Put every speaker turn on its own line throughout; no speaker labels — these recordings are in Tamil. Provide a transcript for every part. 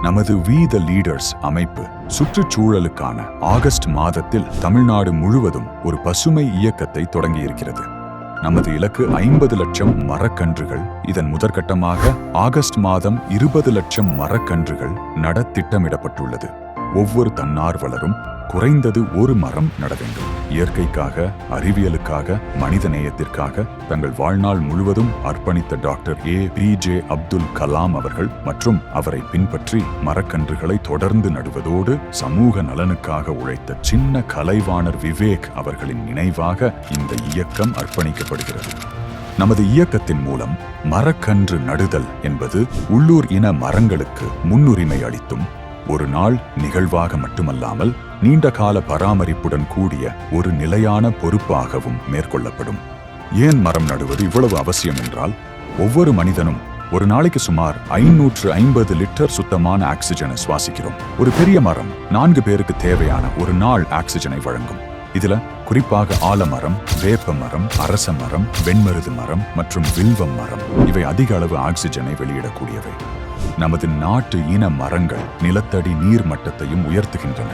நமது வி த லீடர்ஸ் அமைப்பு சுற்றுச்சூழலுக்கான ஆகஸ்ட் மாதத்தில் தமிழ்நாடு முழுவதும் ஒரு பசுமை இயக்கத்தை தொடங்கியிருக்கிறது. நமது இலக்கு 50 லட்சம் மரக்கன்றுகள். இதன் முதற்கட்டமாக ஆகஸ்ட் மாதம் 20 லட்சம் மரக்கன்றுகள் நட திட்டமிடப்பட்டுள்ளது. ஒவ்வொரு தன்னார்வலரும் குறைந்தது ஒரு மரம் நட வேண்டும். இயற்கைக்காக, அறிவியலுக்காக, மனித நேயத்திற்காக தங்கள் வாழ்நாள் முழுவதும் அர்ப்பணித்த டாக்டர் APJ அப்துல் கலாம் அவர்கள் மற்றும் அவரை பின்பற்றி மரக்கன்றுகளை தொடர்ந்து நடுவதோடு சமூக நலனுக்காக உழைத்த சின்ன கலைவாணர் விவேக் அவர்களின் நினைவாக இந்த இயக்கம் அர்ப்பணிக்கப்படுகிறது. நமது இயக்கத்தின் மூலம் மரக்கன்று நடுதல் என்பது உள்ளூர் இன மரங்களுக்கு முன்னுரிமை அளித்தும் ஒரு நாள் நிகழ்வாக மட்டுமல்லாமல் நீண்டகால பராமரிப்புடன் கூடிய ஒரு நிலையான பொறுப்பாகவும் மேற்கொள்ளப்படும். ஏன் மரம் நடுவது இவ்வளவு அவசியம் என்றால், ஒவ்வொரு மனிதனும் ஒரு நாளைக்கு சுமார் 550 லிட்டர் சுத்தமான ஆக்சிஜனை சுவாசிக்கிறோம். ஒரு பெரிய மரம் 4 பேருக்கு தேவையான ஒரு நாள் ஆக்சிஜனை வழங்கும். இதுல குறிப்பாக ஆலமரம், வேப்ப மரம், அரச மரம், வெண்மருது மரம் மற்றும் வில்வம் மரம் இவை அதிக அளவு ஆக்சிஜனை வெளியிடக்கூடியவை. நமது நாட்டு இன மரங்கள் நிலத்தடி நீர் மட்டத்தையும் உயர்த்துகின்றன.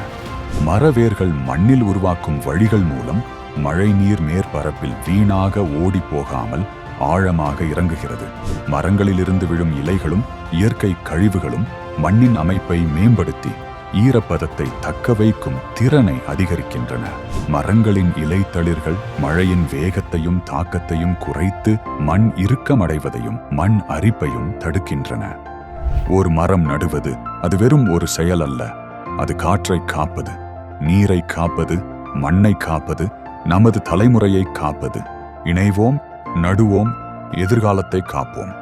மரவேர்கள் மண்ணில் உருவாக்கும் வழிகள் மூலம் மழை நீர் மேற்பரப்பில் வீணாக ஓடி போகாமல் ஆழமாக இறங்குகிறது. மரங்களிலிருந்து விழும் இலைகளும் இயற்கை கழிவுகளும் மண்ணின் அமைப்பை மேம்படுத்தி ஈரப்பதத்தை தக்க வைக்கும் திறனை அதிகரிக்கின்றன. மரங்களின் இலைத்தளிர்கள் மழையின் வேகத்தையும் தாக்கத்தையும் குறைத்து மண் இறுக்கமடைவதையும் மண் அரிப்பையும் தடுக்கின்றன. ஒரு மரம் நடுவது அது வெறும் ஒரு செயல் அல்ல. அது காற்றை காப்பது, நீரை காப்பது, மண்ணை காப்பது, நமது தலைமுறையை காப்பது. இணைவோம், நடுவோம், எதிர்காலத்தை காப்போம்.